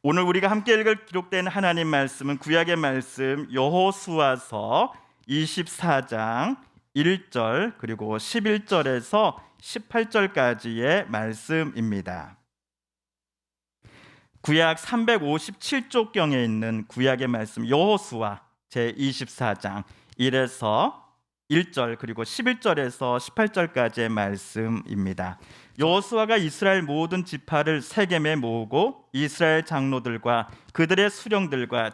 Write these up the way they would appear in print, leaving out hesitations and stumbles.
오늘 우리가 함께 읽을 기록된 하나님 말씀은 구약의 말씀 여호수아서 24장 1절 그리고 11절에서 18절까지의 말씀입니다. 구약 357쪽경에 있는 구약의 말씀 여호수아 제24장 1에서 1절 그리고 11절에서 18절까지의 말씀입니다. 여호수아가 이스라엘 모든 지파를 세겜에 모으고 이스라엘 장로들과 그들의 수령들과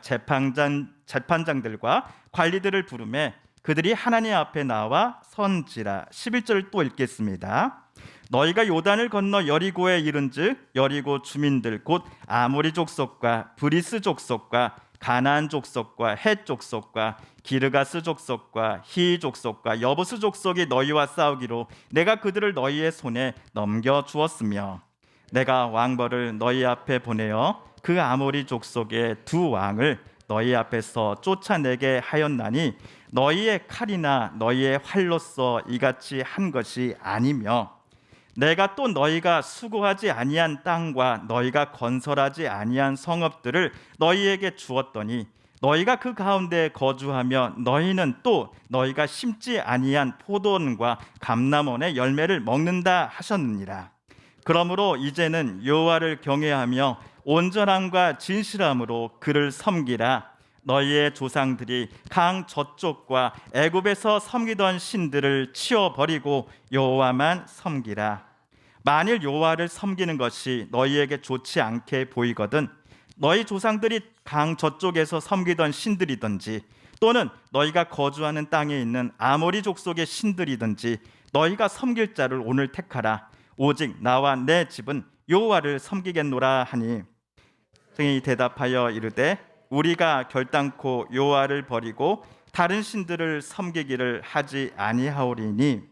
재판장들과 관리들을 부르매 그들이 하나님 앞에 나와 선지라. 11절 또 읽겠습니다. 너희가 요단을 건너 여리고에 이른즉 여리고 주민들 곧 아모리 족속과 브리스 족속과 가나안 족속과 헷 족속과 기르가스 족속과 히 족속과 여부스 족속이 너희와 싸우기로 내가 그들을 너희의 손에 넘겨 주었으며 내가 왕벌을 너희 앞에 보내어 그 아모리 족속의 두 왕을 너희 앞에서 쫓아내게 하였나니 너희의 칼이나 너희의 활로서 이같이 한 것이 아니며 내가 또 너희가 수고하지 아니한 땅과 너희가 건설하지 아니한 성읍들을 너희에게 주었더니 너희가 그 가운데 거주하며 너희는 또 너희가 심지 아니한 포도원과 감람원의 열매를 먹는다 하셨느니라. 그러므로 이제는 여호와를 경외하며 온전함과 진실함으로 그를 섬기라. 너희의 조상들이 강 저쪽과 애굽에서 섬기던 신들을 치워버리고 여호와만 섬기라. 만일 여호와를 섬기는 것이 너희에게 좋지 않게 보이거든 너희 조상들이 강 저쪽에서 섬기던 신들이든지 또는 너희가 거주하는 땅에 있는 아모리 족속의 신들이든지 너희가 섬길 자를 오늘 택하라. 오직 나와 내 집은 여호와를 섬기겠노라 하니 승인이 대답하여 이르되 우리가 결단코 여호와를 버리고 다른 신들을 섬기기를 하지 아니하오리니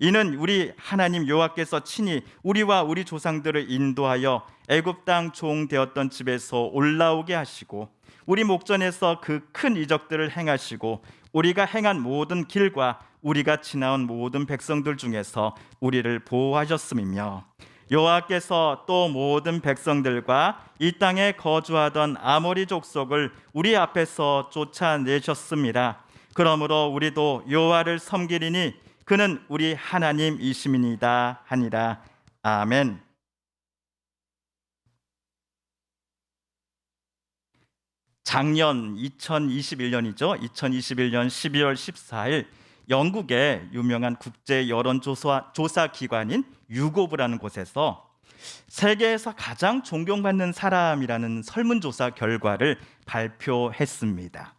이는 우리 하나님 여호와께서 친히 우리와 우리 조상들을 인도하여 애굽 땅 종 되었던 집에서 올라오게 하시고 우리 목전에서 그 큰 이적들을 행하시고 우리가 행한 모든 길과 우리가 지나온 모든 백성들 중에서 우리를 보호하셨음이며 여호와께서 또 모든 백성들과 이 땅에 거주하던 아모리 족속을 우리 앞에서 쫓아내셨습니다. 그러므로 우리도 여호와를 섬기리니 그는 우리 하나님이심이니이다 하니라. 아멘. 작년 2021년이죠. 2021년 12월 14일 영국의 유명한 국제 여론조사 기관인 유고브라는 곳에서 세계에서 가장 존경받는 사람이라는 설문조사 결과를 발표했습니다.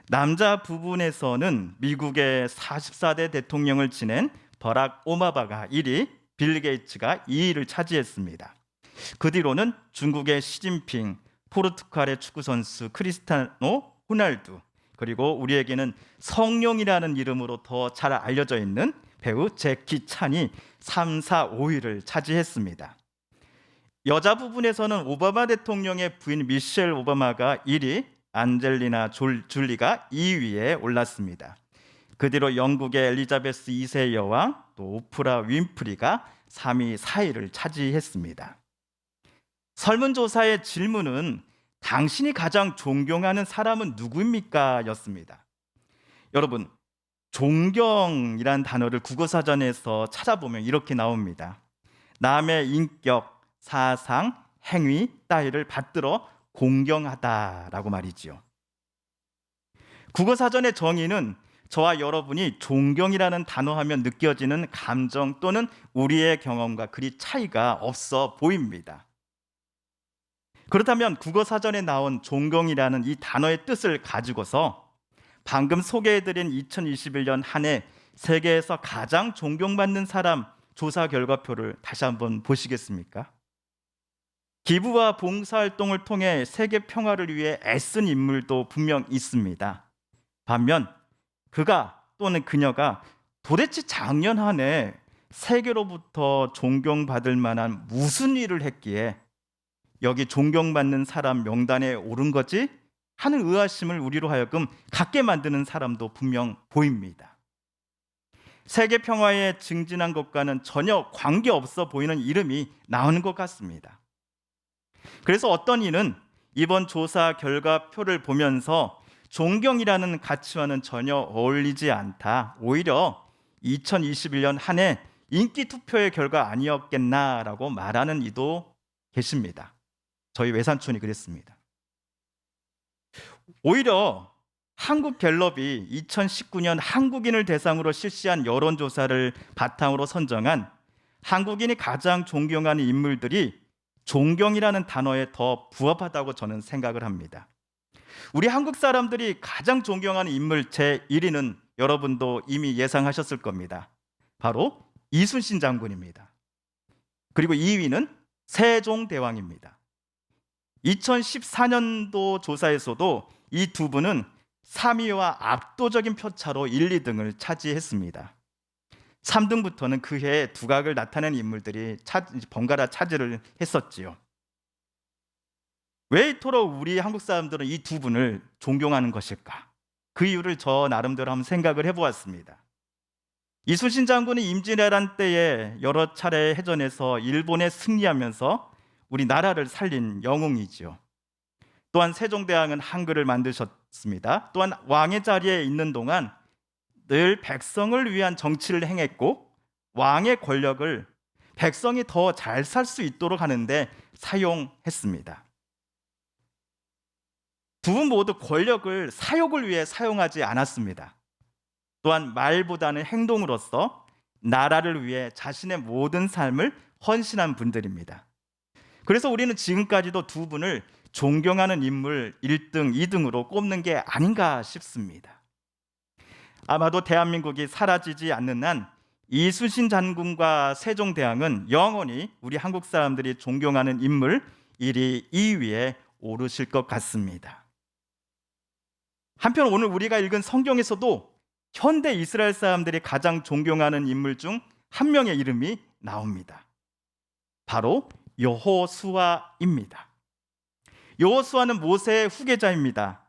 남자 부분에서는 미국의 44대 대통령을 지낸 버락 오바마가 1위, 빌 게이츠가 2위를 차지했습니다. 그 뒤로는 중국의 시진핑, 포르투갈의 축구 선수 크리스티아노 호날두, 그리고 우리에게는 성룡이라는 이름으로 더 잘 알려져 있는 배우 제키 찬이 3, 4, 5위를 차지했습니다. 여자 부분에서는 오바마 대통령의 부인 미셸 오바마가 1위, 안젤리나 졸리가 2위에 올랐습니다. 그 뒤로 영국의 엘리자베스 2세 여왕, 또 오프라 윈프리가 3위, 4위를 차지했습니다. 설문조사의 질문은 당신이 가장 존경하는 사람은 누구입니까? 였습니다. 여러분, 존경이란 단어를 국어사전에서 찾아보면 이렇게 나옵니다. 남의 인격, 사상, 행위 따위를 받들어 공경하다라고 말이지요. 국어사전의 정의는 저와 여러분이 존경이라는 단어 하면 느껴지는 감정 또는 우리의 경험과 그리 차이가 없어 보입니다. 그렇다면 국어사전에 나온 존경이라는 이 단어의 뜻을 가지고서 방금 소개해드린 2021년 한 해 세계에서 가장 존경받는 사람 조사 결과표를 다시 한번 보시겠습니까? 기부와 봉사활동을 통해 세계 평화를 위해 애쓴 인물도 분명 있습니다. 반면 그가 또는 그녀가 도대체 작년 한 해 세계로부터 존경받을 만한 무슨 일을 했기에 여기 존경받는 사람 명단에 오른 거지? 하는 의아심을 우리로 하여금 갖게 만드는 사람도 분명 보입니다. 세계 평화에 증진한 것과는 전혀 관계없어 보이는 이름이 나오는 것 같습니다. 그래서 어떤 이는 이번 조사 결과표를 보면서 존경이라는 가치와는 전혀 어울리지 않다. 오히려 2021년 한 해 인기 투표의 결과 아니었겠나라고 말하는 이도 계십니다. 저희 외삼촌이 그랬습니다. 오히려 한국갤럽이 2019년 한국인을 대상으로 실시한 여론조사를 바탕으로 선정한 한국인이 가장 존경하는 인물들이 존경이라는 단어에 더 부합하다고 저는 생각을 합니다. 우리 한국 사람들이 가장 존경하는 인물 제1위는 여러분도 이미 예상하셨을 겁니다. 바로 이순신 장군입니다. 그리고 2위는 세종대왕입니다. 2014년도 조사에서도 이 두 분은 3위와 압도적인 표차로 1, 2등을 차지했습니다. 3등부터는 그 해에 두각을 나타낸 인물들이 번갈아 차지를 했었지요. 왜 이토록 우리 한국 사람들은 이 두 분을 존경하는 것일까? 그 이유를 저 나름대로 한번 생각을 해보았습니다. 이순신 장군은 임진왜란 때에 여러 차례 해전에서 일본에 승리하면서 우리 나라를 살린 영웅이지요. 또한 세종대왕은 한글을 만드셨습니다. 또한 왕의 자리에 있는 동안 늘 백성을 위한 정치를 행했고 왕의 권력을 백성이 더 잘 살 수 있도록 하는데 사용했습니다. 두 분 모두 권력을 사욕을 위해 사용하지 않았습니다. 또한 말보다는 행동으로서 나라를 위해 자신의 모든 삶을 헌신한 분들입니다. 그래서 우리는 지금까지도 두 분을 존경하는 인물 1등, 2등으로 꼽는 게 아닌가 싶습니다. 아마도 대한민국이 사라지지 않는 한 이순신 장군과 세종대왕은 영원히 우리 한국 사람들이 존경하는 인물 1위, 2위에 오르실 것 같습니다. 한편 오늘 우리가 읽은 성경에서도 현대 이스라엘 사람들이 가장 존경하는 인물 중 한 명의 이름이 나옵니다. 바로 여호수아입니다. 여호수아는 모세의 후계자입니다.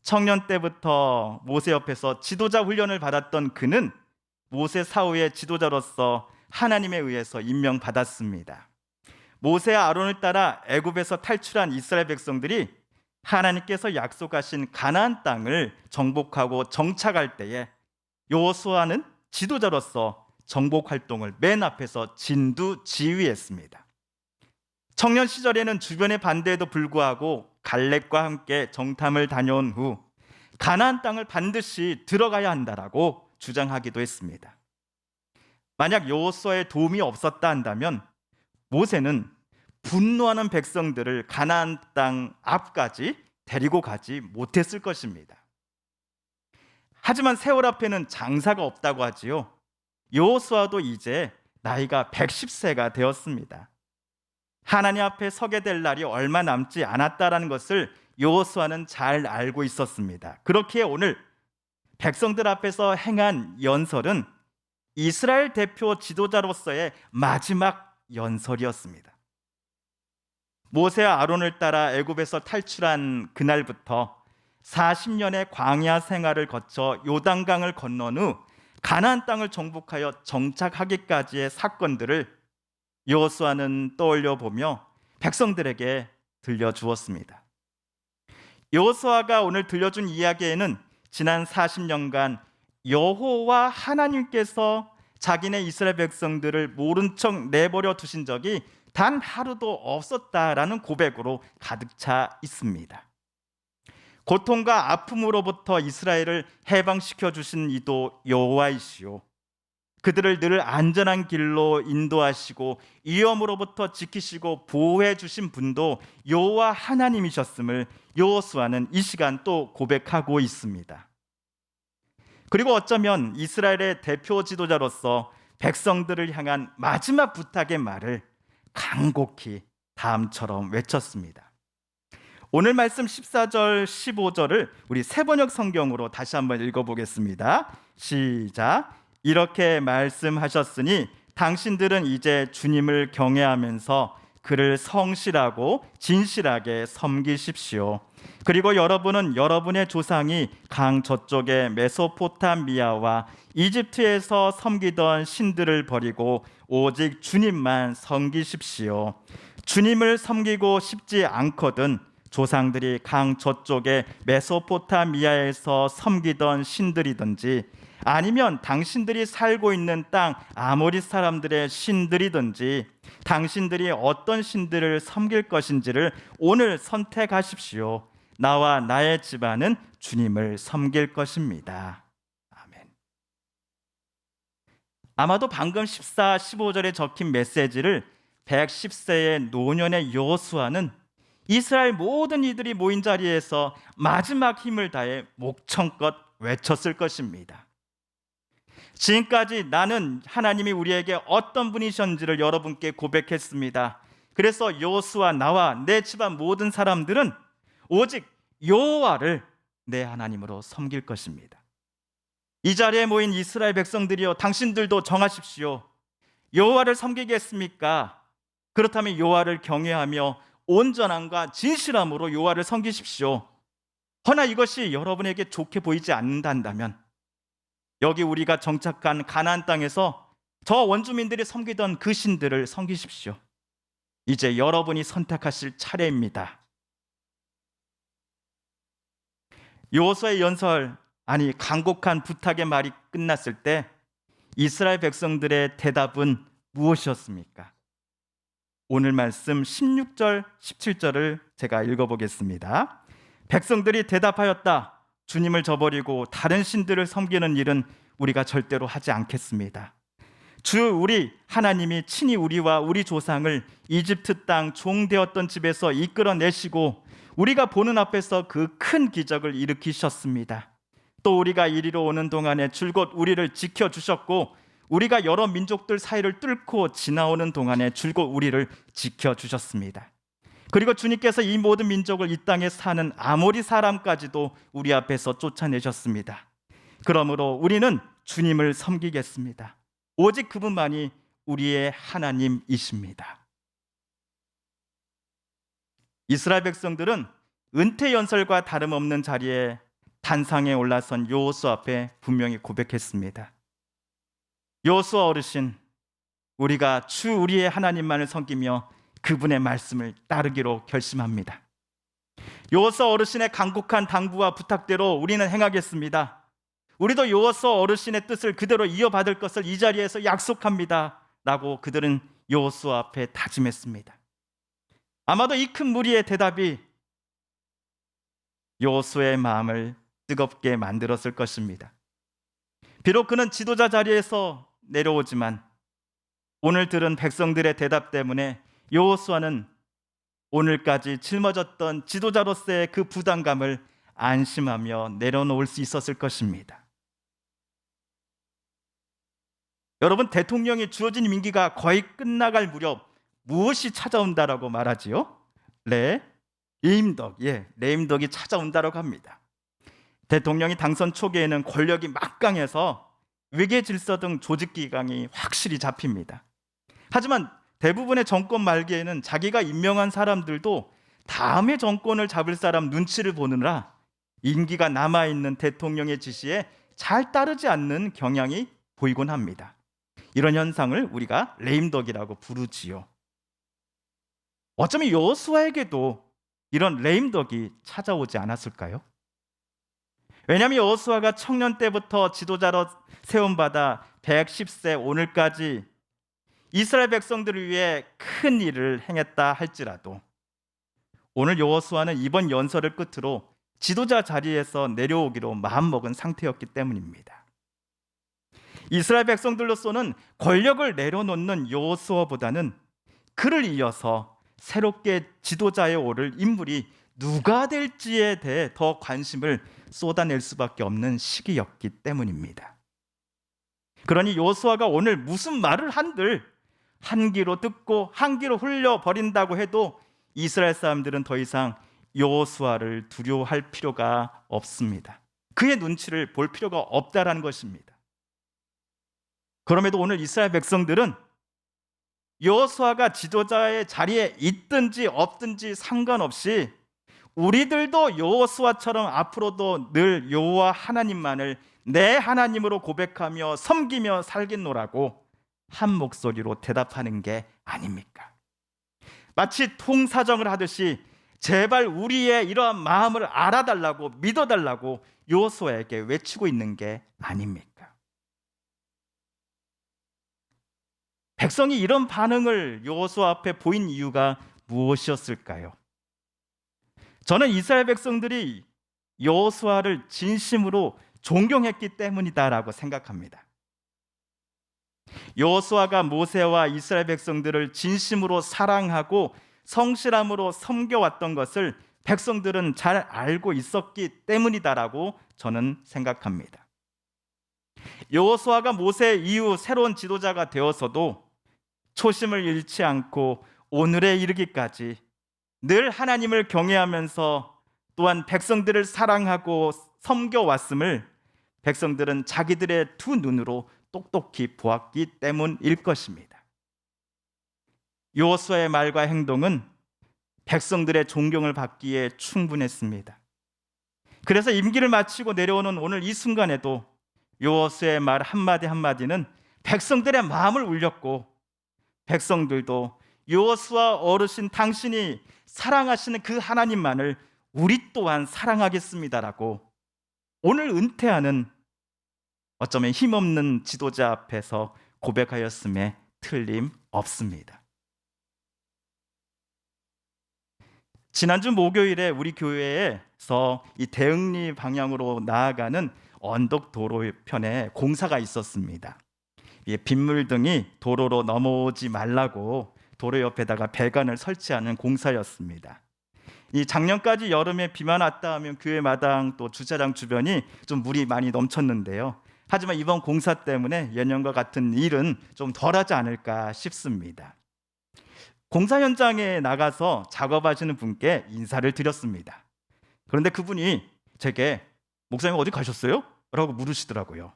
청년 때부터 모세 옆에서 지도자 훈련을 받았던 그는 모세 사후의 지도자로서 하나님에 의해서 임명받았습니다. 모세와 아론을 따라 애굽에서 탈출한 이스라엘 백성들이 하나님께서 약속하신 가나안 땅을 정복하고 정착할 때에 여호수아는 지도자로서 정복 활동을 맨 앞에서 진두지휘했습니다. 청년 시절에는 주변의 반대에도 불구하고 갈렙과 함께 정탐을 다녀온 후 가나안 땅을 반드시 들어가야 한다라고 주장하기도 했습니다. 만약 여호수아의 도움이 없었다 한다면 모세는 분노하는 백성들을 가나안 땅 앞까지 데리고 가지 못했을 것입니다. 하지만 세월 앞에는 장사가 없다고 하지요. 여호수아도 이제 나이가 110세가 되었습니다. 하나님 앞에 서게 될 날이 얼마 남지 않았다라는 것을 여호수아는 잘 알고 있었습니다. 그렇기에 오늘 백성들 앞에서 행한 연설은 이스라엘 대표 지도자로서의 마지막 연설이었습니다. 모세와 아론을 따라 애굽에서 탈출한 그날부터 40년의 광야 생활을 거쳐 요단강을 건넌 후 가나안 땅을 정복하여 정착하기까지의 사건들을 여호수아는 떠올려 보며 백성들에게 들려주었습니다. 여호수아가 오늘 들려준 이야기에는 지난 40년간 여호와 하나님께서 자기네 이스라엘 백성들을 모른 척 내버려 두신 적이 단 하루도 없었다라는 고백으로 가득 차 있습니다. 고통과 아픔으로부터 이스라엘을 해방시켜 주신 이도 여호와이시오. 그들을 늘 안전한 길로 인도하시고 위험으로부터 지키시고 보호해 주신 분도 여호와 하나님이셨음을 여호수아는 이 시간 또 고백하고 있습니다. 그리고 어쩌면 이스라엘의 대표 지도자로서 백성들을 향한 마지막 부탁의 말을 간곡히 다음처럼 외쳤습니다. 오늘 말씀 14절, 15절을 우리 새번역 성경으로 다시 한번 읽어보겠습니다. 시작. 이렇게 말씀하셨으니 당신들은 이제 주님을 경외하면서 그를 성실하고 진실하게 섬기십시오. 그리고 여러분은 여러분의 조상이 강 저쪽의 메소포타미아와 이집트에서 섬기던 신들을 버리고 오직 주님만 섬기십시오. 주님을 섬기고 싶지 않거든 조상들이 강 저쪽의 메소포타미아에서 섬기던 신들이든지 아니면 당신들이 살고 있는 땅 아모리 사람들의 신들이든지 당신들이 어떤 신들을 섬길 것인지를 오늘 선택하십시오. 나와 나의 집안은 주님을 섬길 것입니다. 아멘. 아마도 방금 14, 15절에 적힌 메시지를 110세의 노년의 여호수아는 이스라엘 모든 이들이 모인 자리에서 마지막 힘을 다해 목청껏 외쳤을 것입니다. 지금까지 나는 하나님이 우리에게 어떤 분이셨는지를 여러분께 고백했습니다. 그래서 여호수아 나와 내 집안 모든 사람들은 오직 여호와를 내 하나님으로 섬길 것입니다. 이 자리에 모인 이스라엘 백성들이여, 당신들도 정하십시오. 여호와를 섬기겠습니까? 그렇다면 여호와를 경외하며 온전함과 진실함으로 여호와를 섬기십시오. 허나 이것이 여러분에게 좋게 보이지 않는다면 여기 우리가 정착한 가나안 땅에서 저 원주민들이 섬기던 그 신들을 섬기십시오. 이제 여러분이 선택하실 차례입니다. 여호수아의 연설, 아니 간곡한 부탁의 말이 끝났을 때 이스라엘 백성들의 대답은 무엇이었습니까? 오늘 말씀 16절, 17절을 제가 읽어보겠습니다. 백성들이 대답하였다. 주님을 저버리고 다른 신들을 섬기는 일은 우리가 절대로 하지 않겠습니다. 주 우리 하나님이 친히 우리와 우리 조상을 이집트 땅 종되었던 집에서 이끌어내시고 우리가 보는 앞에서 그 큰 기적을 일으키셨습니다. 또 우리가 이리로 오는 동안에 줄곧 우리를 지켜주셨고 우리가 여러 민족들 사이를 뚫고 지나오는 동안에 줄곧 우리를 지켜주셨습니다. 그리고 주님께서 이 모든 민족을 이 땅에 사는 아모리 사람까지도 우리 앞에서 쫓아내셨습니다. 그러므로 우리는 주님을 섬기겠습니다. 오직 그분만이 우리의 하나님이십니다. 이스라엘 백성들은 은퇴 연설과 다름없는 자리에 단상에 올라선 여호수아 앞에 분명히 고백했습니다. 여호수아 어르신, 우리가 주 우리의 하나님만을 섬기며 그분의 말씀을 따르기로 결심합니다. 여호수아 어르신의 간곡한 당부와 부탁대로 우리는 행하겠습니다. 우리도 여호수아 어르신의 뜻을 그대로 이어받을 것을 이 자리에서 약속합니다 라고 그들은 여호수아 앞에 다짐했습니다. 아마도 이 큰 무리의 대답이 여호수아의 마음을 뜨겁게 만들었을 것입니다. 비록 그는 지도자 자리에서 내려오지만 오늘 들은 백성들의 대답 때문에 여호수아는 오늘까지 짊어졌던 지도자로서의 그 부담감을 안심하며 내려놓을 수 있었을 것입니다. 여러분, 대통령이 주어진 임기가 거의 끝나갈 무렵 무엇이 찾아온다라고 말하지요? 레임덕이 찾아온다라고 합니다. 대통령이 당선 초기에는 권력이 막강해서 외계 질서 등 조직 기강이 확실히 잡힙니다. 하지만 대부분의 정권 말기에는 자기가 임명한 사람들도 다음에 정권을 잡을 사람 눈치를 보느라 임기가 남아있는 대통령의 지시에 잘 따르지 않는 경향이 보이곤 합니다. 이런 현상을 우리가 레임덕이라고 부르지요. 어쩌면 여호수아에게도 이런 레임덕이 찾아오지 않았을까요? 왜냐하면 여호수아가 청년 때부터 지도자로 세움받아 110세 오늘까지 이스라엘 백성들을 위해 큰 일을 행했다 할지라도 오늘 여호수아는 이번 연설을 끝으로 지도자 자리에서 내려오기로 마음먹은 상태였기 때문입니다. 이스라엘 백성들로서는 권력을 내려놓는 여호수아보다는 그를 이어서 새롭게 지도자에 오를 인물이 누가 될지에 대해 더 관심을 쏟아낼 수밖에 없는 시기였기 때문입니다. 그러니 여호수아가 오늘 무슨 말을 한들 한 귀로 듣고 한 귀로 흘려버린다고 해도 이스라엘 사람들은 더 이상 여호수아를 두려워할 필요가 없습니다. 그의 눈치를 볼 필요가 없다라는 것입니다. 그럼에도 오늘 이스라엘 백성들은 여호수아가 지도자의 자리에 있든지 없든지 상관없이 우리들도 여호수아처럼 앞으로도 늘 여호와 하나님만을 내 하나님으로 고백하며 섬기며 살겠노라고 한 목소리로 대답하는 게 아닙니까? 마치 통사정을 하듯이 제발 우리의 이러한 마음을 알아달라고 믿어달라고 여호수아에게 외치고 있는 게 아닙니까? 백성이 이런 반응을 여호수아 앞에 보인 이유가 무엇이었을까요? 저는 이스라엘 백성들이 여호수아를 진심으로 존경했기 때문이다라고 생각합니다. 여호수아가 모세와 이스라엘 백성들을 진심으로 사랑하고 성실함으로 섬겨왔던 것을 백성들은 잘 알고 있었기 때문이다라고 저는 생각합니다. 여호수아가 모세 이후 새로운 지도자가 되어서도 초심을 잃지 않고 오늘에 이르기까지 늘 하나님을 경외하면서 또한 백성들을 사랑하고 섬겨왔음을 백성들은 자기들의 두 눈으로 똑똑히 보았기 때문일 것입니다. 여호수아의 말과 행동은 백성들의 존경을 받기에 충분했습니다. 그래서 임기를 마치고 내려오는 오늘 이 순간에도 여호수아의 말 한마디 한마디는 백성들의 마음을 울렸고, 백성들도 여호수아 어르신 당신이 사랑하시는 그 하나님만을 우리 또한 사랑하겠습니다라고 오늘 은퇴하는 어쩌면 힘없는 지도자 앞에서 고백하였음에 틀림없습니다. 지난주 목요일에 우리 교회에서 이 대흥리 방향으로 나아가는 언덕 도로편에 공사가 있었습니다. 빗물등이 도로로 넘어오지 말라고 도로 옆에다가 배관을 설치하는 공사였습니다. 이 작년까지 여름에 비만 왔다 하면 교회 마당 또 주차장 주변이 좀 물이 많이 넘쳤는데요. 하지만 이번 공사 때문에 예년과 같은 일은 좀 덜하지 않을까 싶습니다. 공사 현장에 나가서 작업하시는 분께 인사를 드렸습니다. 그런데 그분이 제게 목사님 어디 가셨어요? 라고 물으시더라고요.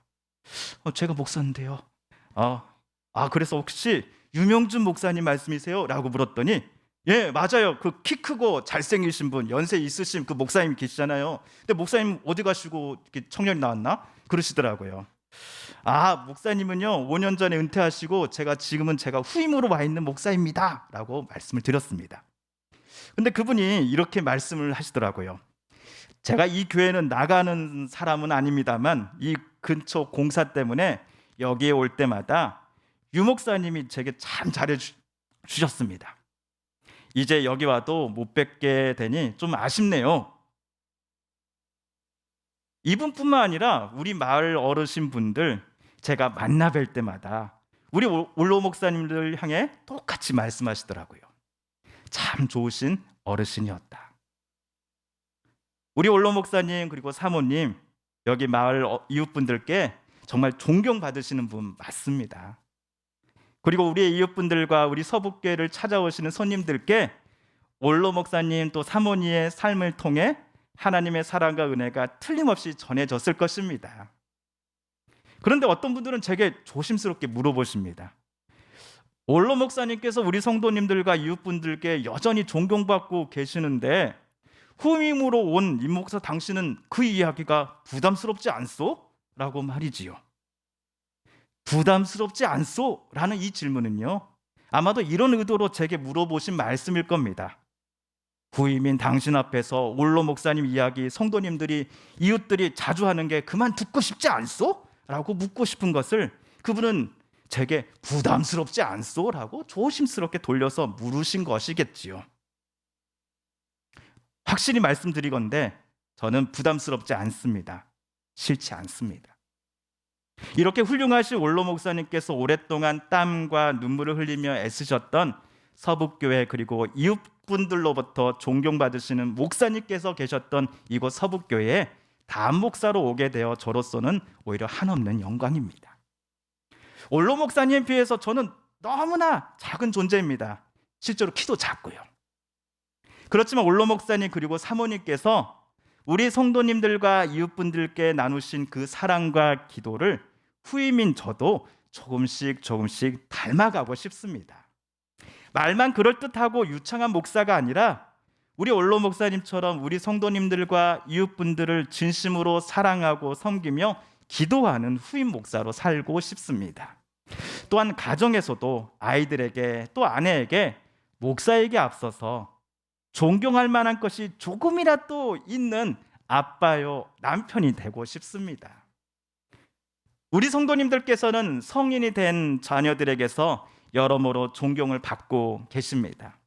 제가 목사인데요. 그래서 혹시 유명준 목사님 말씀이세요? 라고 물었더니 예, 맞아요. 그 키 크고 잘생기신 분, 연세 있으신 그 목사님 계시잖아요. 근데 목사님 어디 가시고 이렇게 청년이 나왔나? 그러시더라고요. 목사님은요 5년 전에 은퇴하시고 지금은 제가 후임으로 와 있는 목사입니다 라고 말씀을 드렸습니다. 근데 그분이 이렇게 말씀을 하시더라고요. 제가 이 교회는 나가는 사람은 아닙니다만 이 근처 공사 때문에 여기에 올 때마다 유 목사님이 제게 참 잘해 주셨습니다. 이제 여기 와도 못 뵙게 되니 좀 아쉽네요. 이분뿐만 아니라 우리 마을 어르신분들 제가 만나 뵐 때마다 우리 올로 목사님들 향해 똑같이 말씀하시더라고요. 참 좋으신 어르신이었다. 우리 올로 목사님 그리고 사모님 여기 마을 이웃분들께 정말 존경받으시는 분 맞습니다. 그리고 우리 이웃분들과 우리 서북교회를 찾아오시는 손님들께 올로 목사님 또 사모님의 삶을 통해 하나님의 사랑과 은혜가 틀림없이 전해졌을 것입니다. 그런데 어떤 분들은 제게 조심스럽게 물어보십니다. 올로 목사님께서 우리 성도님들과 이웃분들께 여전히 존경받고 계시는데 후임으로 온 임 목사 당신은 그 이야기가 부담스럽지 않소? 라고 말이지요. 부담스럽지 않소? 라는 이 질문은요 아마도 이런 의도로 제게 물어보신 말씀일 겁니다. 후임인 당신 앞에서 올로 목사님 이야기 성도님들이 이웃들이 자주 하는 게 그만 듣고 싶지 않소? 라고 묻고 싶은 것을 그분은 제게 부담스럽지 않소? 라고 조심스럽게 돌려서 물으신 것이겠지요. 확실히 말씀드리건대 저는 부담스럽지 않습니다. 싫지 않습니다. 이렇게 훌륭하신 올로 목사님께서 오랫동안 땀과 눈물을 흘리며 애쓰셨던 서북교회 그리고 이웃분들로부터 존경받으시는 목사님께서 계셨던 이곳 서북교회에 담 목사로 오게 되어 저로서는 오히려 한없는 영광입니다. 올로 목사님에 비해서 저는 너무나 작은 존재입니다. 실제로 키도 작고요. 그렇지만 올로 목사님 그리고 사모님께서 우리 성도님들과 이웃분들께 나누신 그 사랑과 기도를 후임인 저도 조금씩 닮아가고 싶습니다. 말만 그럴듯하고 유창한 목사가 아니라 우리 올로 목사님처럼 우리 성도님들과 이웃분들을 진심으로 사랑하고 섬기며 기도하는 후임 목사로 살고 싶습니다. 또한 가정에서도 아이들에게 또 아내에게 목사에게 앞서서 존경할 만한 것이 조금이라도 있는 아빠요, 남편이 되고 싶습니다. 우리 성도님들께서는 성인이 된 자녀들에게서 여러모로 존경을 받고 계십니다.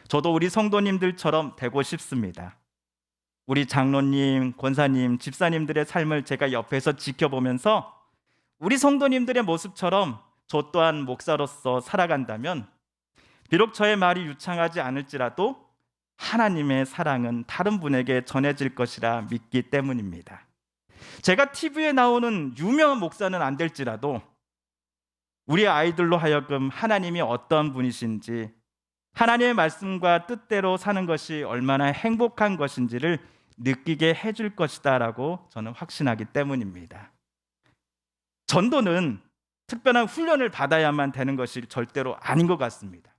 저도 우리 성도님들처럼 되고 싶습니다. 우리 장로님, 권사님, 집사님들의 삶을 제가 옆에서 지켜보면서 우리 성도님들의 모습처럼 저 또한 목사로서 살아간다면 비록 저의 말이 유창하지 않을지라도 하나님의 사랑은 다른 분에게 전해질 것이라 믿기 때문입니다. 제가 TV에 나오는 유명한 목사는 안 될지라도 우리 아이들로 하여금 하나님이 어떤 분이신지, 하나님의 말씀과 뜻대로 사는 것이 얼마나 행복한 것인지를 느끼게 해줄 것이다 라고 저는 확신하기 때문입니다. 전도는 특별한 훈련을 받아야만 되는 것이 절대로 아닌 것 같습니다.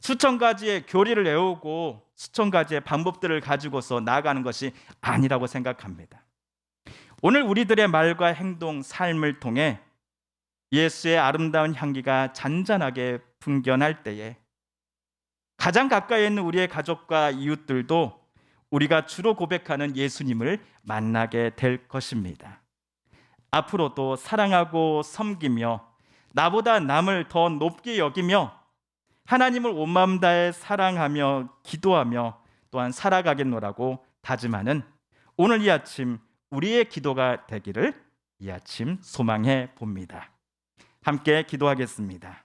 수천 가지의 교리를 외우고 수천 가지의 방법들을 가지고서 나아가는 것이 아니라고 생각합니다. 오늘 우리들의 말과 행동, 삶을 통해 예수의 아름다운 향기가 잔잔하게 풍겨날 때에 가장 가까이 있는 우리의 가족과 이웃들도 우리가 주로 고백하는 예수님을 만나게 될 것입니다. 앞으로도 사랑하고 섬기며 나보다 남을 더 높게 여기며 하나님을 온 마음 다해 사랑하며 기도하며 또한 살아가겠노라고 다짐하는 오늘 이 아침 우리의 기도가 되기를 이 아침 소망해 봅니다. 함께 기도하겠습니다.